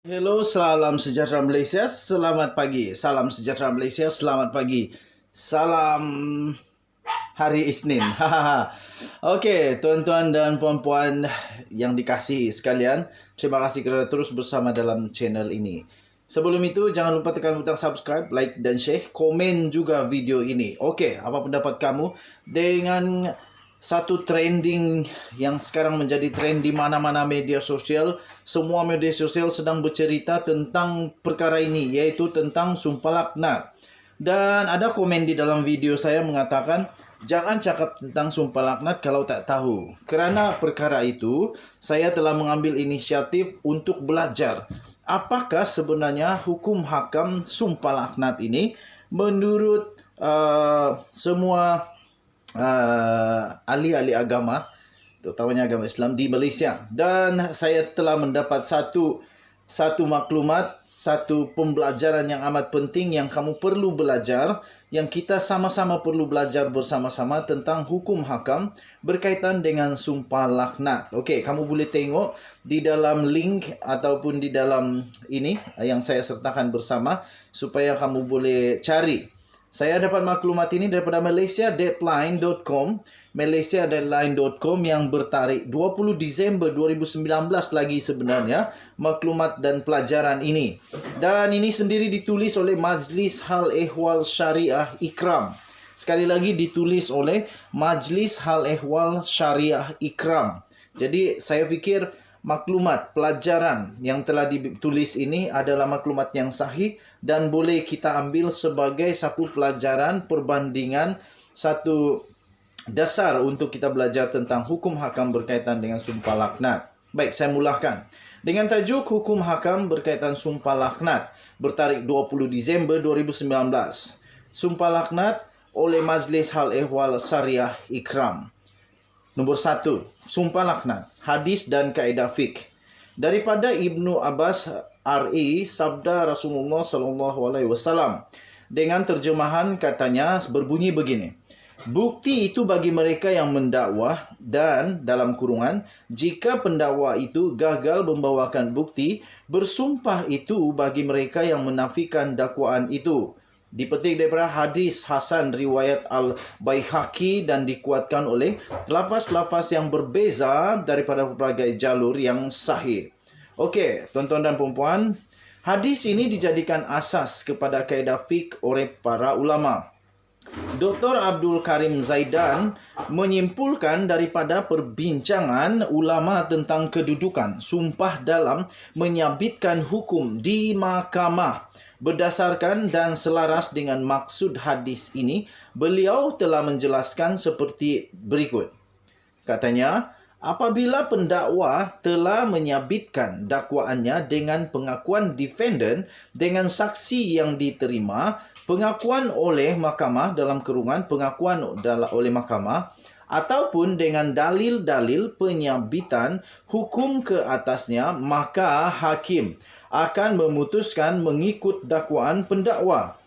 Hello, salam sejahtera Malaysia. Selamat pagi. Salam sejahtera Malaysia. Selamat pagi. Salam hari Isnin. Okey, tuan-tuan dan puan-puan yang dikasihi sekalian, terima kasih kerana terus bersama dalam channel ini. Sebelum itu, jangan lupa tekan butang subscribe, like dan share. Komen juga video ini. Okey, apa pendapat kamu dengan satu trending yang sekarang menjadi trend di mana-mana media sosial? Semua media sosial sedang bercerita tentang perkara ini, iaitu tentang sumpah laknat. Dan ada komen di dalam video saya mengatakan, jangan cakap tentang sumpah laknat kalau tak tahu. Kerana perkara itu, saya telah mengambil inisiatif untuk belajar apakah sebenarnya hukum hakam sumpah laknat ini menurut semua ahli-ahli agama, terutamanya agama Islam di Malaysia. Dan saya telah mendapat satu maklumat, satu pembelajaran yang amat penting yang kamu perlu belajar, yang kita sama-sama perlu belajar bersama-sama tentang hukum hakam berkaitan dengan sumpah laknat. Okey, kamu boleh tengok di dalam link ataupun di dalam ini yang saya sertakan bersama supaya kamu boleh cari. Saya dapat maklumat ini daripada malaysiadeadline.com, malaysiadeadline.com yang bertarikh 20 Disember 2019 lagi sebenarnya maklumat dan pelajaran ini. Dan ini sendiri ditulis oleh Majlis Hal Ehwal Syariah Ikram. Sekali lagi ditulis oleh Majlis Hal Ehwal Syariah Ikram. Jadi saya fikir maklumat, pelajaran yang telah ditulis ini adalah maklumat yang sahih dan boleh kita ambil sebagai satu pelajaran perbandingan, satu dasar untuk kita belajar tentang hukum hakam berkaitan dengan sumpah laknat. Baik, saya mulakan. Dengan tajuk hukum hakam berkaitan sumpah laknat bertarikh 20 Disember 2019. Sumpah laknat oleh Majlis Hal Ehwal Syariah Ikram. Nombor 1, sumpah laknat, hadis dan kaedah fiqh. Daripada Ibnu Abbas RI, sabda Rasulullah SAW. Dengan terjemahan katanya berbunyi begini. Bukti itu bagi mereka yang mendakwah dan dalam kurungan, jika pendakwa itu gagal membawakan bukti, bersumpah itu bagi mereka yang menafikan dakwaan itu. Dipetik daripada hadis Hasan riwayat Al-Baihaqi dan dikuatkan oleh lafaz-lafaz yang berbeza daripada berbagai jalur yang sahih. Okey, tuan-tuan dan puan-puan, hadis ini dijadikan asas kepada kaedah fiqh oleh para ulama. Dr. Abdul Karim Zaidan menyimpulkan daripada perbincangan ulama tentang kedudukan sumpah dalam menyabitkan hukum di mahkamah. Berdasarkan dan selaras dengan maksud hadis ini, beliau telah menjelaskan seperti berikut. Katanya, apabila pendakwa telah menyabitkan dakwaannya dengan pengakuan defendant dengan saksi yang diterima, pengakuan oleh mahkamah dalam kurungan pengakuan oleh mahkamah, ataupun dengan dalil-dalil penyabitan hukum ke atasnya, maka hakim akan memutuskan mengikut dakwaan pendakwa.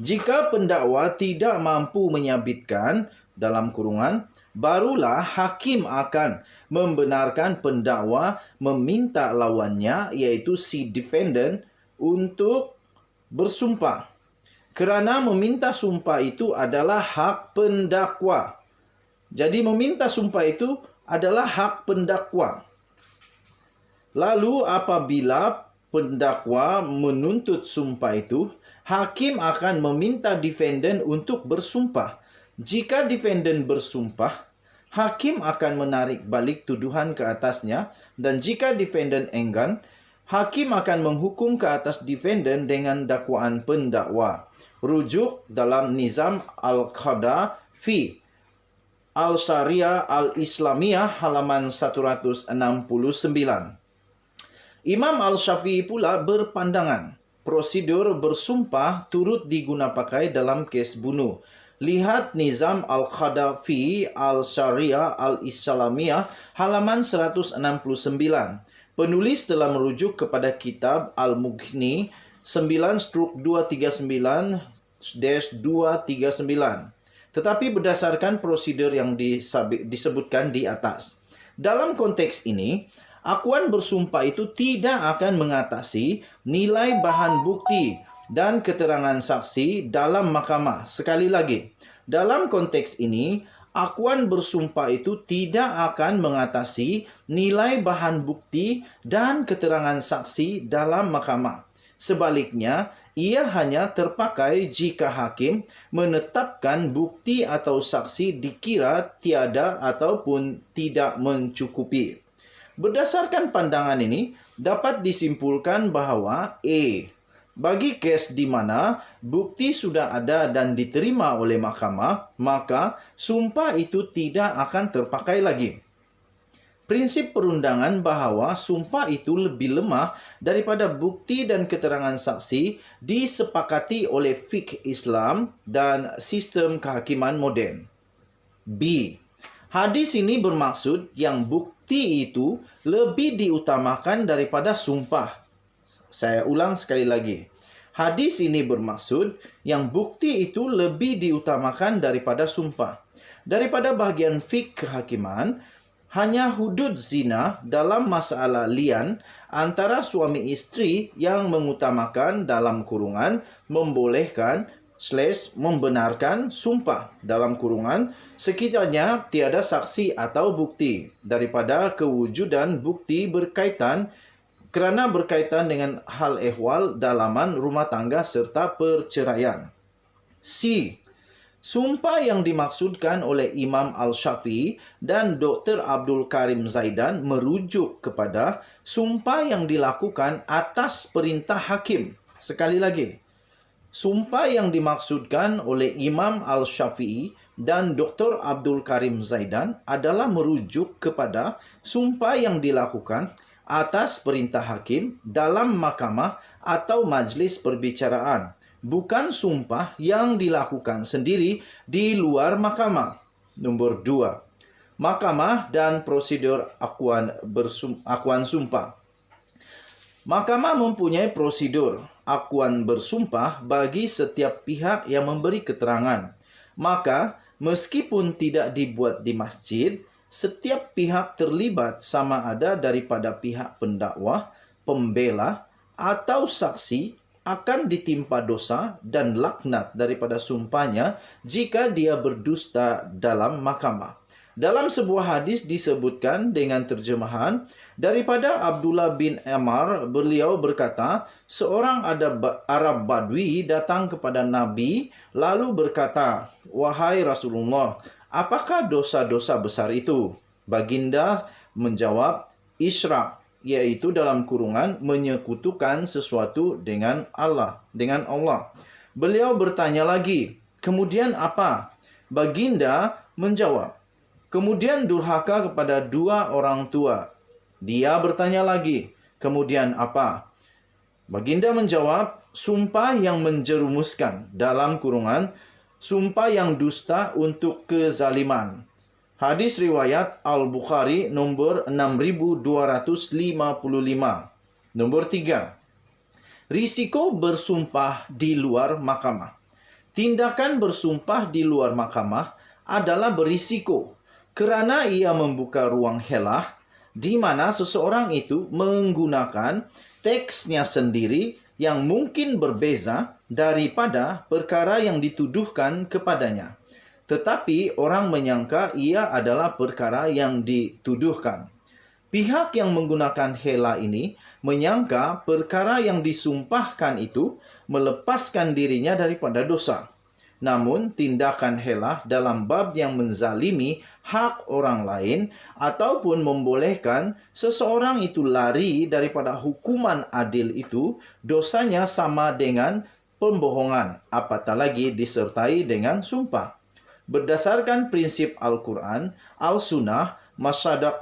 Jika pendakwa tidak mampu menyabitkan dalam kurungan, barulah hakim akan membenarkan pendakwa meminta lawannya, iaitu si defendant, untuk bersumpah. Kerana meminta sumpah itu adalah hak pendakwa. Jadi meminta sumpah itu adalah hak pendakwa. Lalu apabila pendakwa menuntut sumpah itu, hakim akan meminta defendant untuk bersumpah. Jika defendant bersumpah, hakim akan menarik balik tuduhan ke atasnya, dan jika defendant enggan, hakim akan menghukum ke atas defendant dengan dakwaan pendakwa. Rujuk dalam Nizam Al-Qada fi Al-Syariah Al-Islamiyah halaman 169. Imam Al-Syafi'i pula berpandangan prosedur bersumpah turut digunapakai dalam kes bunuh. Lihat Nizam Al-Qada fi Al-Syariah Al-Islamiyah halaman 169. Penulis telah merujuk kepada kitab Al-Mughni 9/239-239. Tetapi berdasarkan prosedur yang disebutkan di atas. Dalam konteks ini, Akuan bersumpah itu tidak akan mengatasi nilai bahan bukti dan keterangan saksi dalam mahkamah. Sekali lagi, dalam konteks ini, akuan bersumpah itu tidak akan mengatasi nilai bahan bukti dan keterangan saksi dalam mahkamah. Sebaliknya, ia hanya terpakai jika hakim menetapkan bukti atau saksi dikira tiada ataupun tidak mencukupi. Berdasarkan pandangan ini, dapat disimpulkan bahawa bagi kes di mana bukti sudah ada dan diterima oleh mahkamah, maka sumpah itu tidak akan terpakai lagi. Prinsip perundangan bahawa sumpah itu lebih lemah daripada bukti dan keterangan saksi disepakati oleh fiqh Islam dan sistem kehakiman moden. B. Hadis ini bermaksud yang bukti itu lebih diutamakan daripada sumpah. Saya ulang sekali lagi. Hadis ini bermaksud yang bukti itu lebih diutamakan daripada sumpah. Daripada bahagian fiqh kehakiman, hanya hudud zina dalam masalah lian antara suami isteri yang mengutamakan dalam kurungan membolehkan membenarkan sumpah dalam kurungan sekiranya tiada saksi atau bukti daripada kewujudan bukti berkaitan dengan hal ehwal dalaman rumah tangga serta perceraian. C. Sumpah yang dimaksudkan oleh Imam Al-Syafi'i dan Dr. Abdul Karim Zaidan merujuk kepada sumpah yang dilakukan atas perintah hakim. Sekali lagi, sumpah yang dimaksudkan oleh Imam Al-Syafi'i dan Dr. Abdul Karim Zaidan adalah merujuk kepada sumpah yang dilakukan atas perintah hakim dalam mahkamah atau majlis perbicaraan, bukan sumpah yang dilakukan sendiri di luar mahkamah. Nombor 2. Mahkamah dan prosedur akuan sumpah. Mahkamah mempunyai prosedur akuan bersumpah bagi setiap pihak yang memberi keterangan. Maka, meskipun tidak dibuat di masjid, setiap pihak terlibat sama ada daripada pihak pendakwah, pembela atau saksi akan ditimpa dosa dan laknat daripada sumpahnya jika dia berdusta dalam mahkamah. Dalam sebuah hadis disebutkan dengan terjemahan daripada Abdullah bin Amr, beliau berkata, seorang Arab Badui datang kepada Nabi lalu berkata, "Wahai Rasulullah, apakah dosa-dosa besar itu?" Baginda menjawab, "Isyrak," yaitu dalam kurungan menyekutukan sesuatu dengan Allah. Beliau bertanya lagi, "Kemudian apa?" Baginda menjawab, "Kemudian durhaka kepada dua orang tua." Dia bertanya lagi, "Kemudian apa?" Baginda menjawab, "Sumpah yang menjerumuskan," dalam kurungan, sumpah yang dusta untuk kezaliman. Hadis riwayat Al-Bukhari nombor 6255. Nombor 3. Risiko bersumpah di luar mahkamah. Tindakan bersumpah di luar mahkamah adalah berisiko kerana ia membuka ruang helah di mana seseorang itu menggunakan teksnya sendiri yang mungkin berbeza daripada perkara yang dituduhkan kepadanya. Tetapi orang menyangka ia adalah perkara yang dituduhkan. Pihak yang menggunakan hela ini menyangka perkara yang disumpahkan itu melepaskan dirinya daripada dosa. Namun, tindakan hela dalam bab yang menzalimi hak orang lain ataupun membolehkan seseorang itu lari daripada hukuman adil itu, dosanya sama dengan pembohongan, apatah lagi disertai dengan sumpah. Berdasarkan prinsip Al-Quran, Al-Sunnah, Masyadak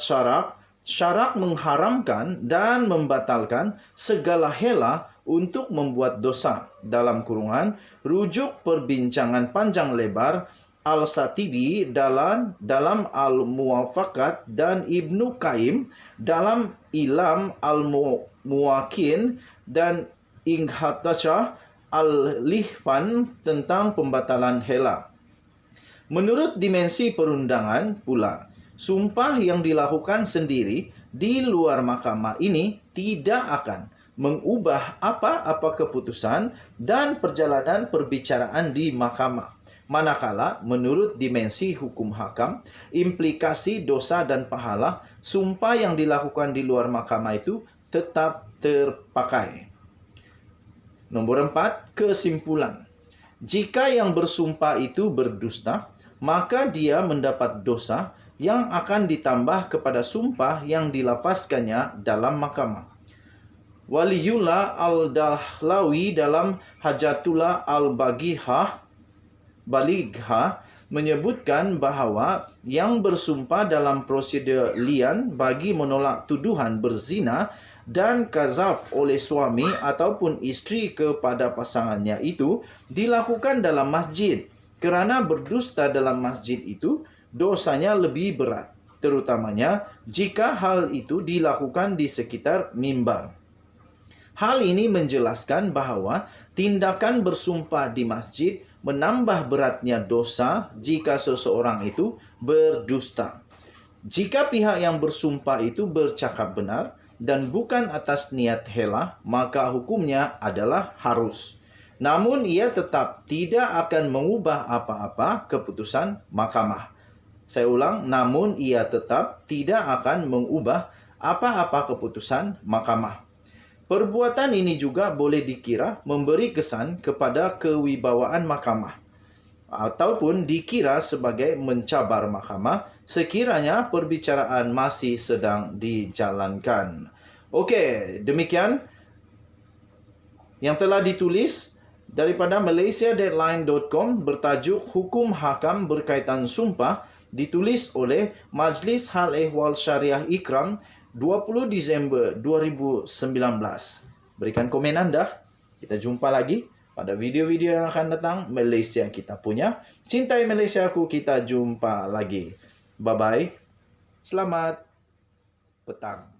syarak mengharamkan dan membatalkan segala hela untuk membuat dosa. Dalam kurungan, rujuk perbincangan panjang lebar Al-Satibi dalam Al-Muwafaqat dan Ibnu Qayyim dalam Ilam Al-Muwakin dan Inghatasha Al-Lihfan tentang pembatalan hela. Menurut dimensi perundangan pula, sumpah yang dilakukan sendiri di luar mahkamah ini tidak akan mengubah apa-apa keputusan dan perjalanan perbicaraan di mahkamah. Manakala menurut dimensi hukum hakam, implikasi dosa dan pahala, sumpah yang dilakukan di luar mahkamah itu tetap terpakai. Nomor 4, kesimpulan. Jika yang bersumpah itu berdusta, maka dia mendapat dosa yang akan ditambah kepada sumpah yang dilafazkannya dalam mahkamah. Waliullah al-Dahlawi dalam Hajatullah al-Balighah menyebutkan bahawa yang bersumpah dalam prosedur lian bagi menolak tuduhan berzina dan kazaf oleh suami ataupun isteri kepada pasangannya itu dilakukan dalam masjid. Kerana berdusta dalam masjid itu dosanya lebih berat, terutamanya jika hal itu dilakukan di sekitar mimbar. Hal ini menjelaskan bahawa tindakan bersumpah di masjid menambah beratnya dosa jika seseorang itu berdusta. Jika pihak yang bersumpah itu bercakap benar dan bukan atas niat hela, maka hukumnya adalah harus. Namun ia tetap tidak akan mengubah apa-apa keputusan mahkamah. Saya ulang, namun ia tetap tidak akan mengubah apa-apa keputusan mahkamah. Perbuatan ini juga boleh dikira memberi kesan kepada kewibawaan mahkamah ataupun dikira sebagai mencabar mahkamah sekiranya perbicaraan masih sedang dijalankan. Okey, demikian yang telah ditulis daripada malaysiadeadline.com bertajuk Hukum Hakam Berkaitan Sumpah, ditulis oleh Majlis Hal Ehwal Syariah Ikram 20 Disember 2019. Berikan komen anda. Kita jumpa lagi pada video-video yang akan datang. Malaysia kita punya. Cintai Malaysiaku, kita jumpa lagi. Bye-bye. Selamat petang.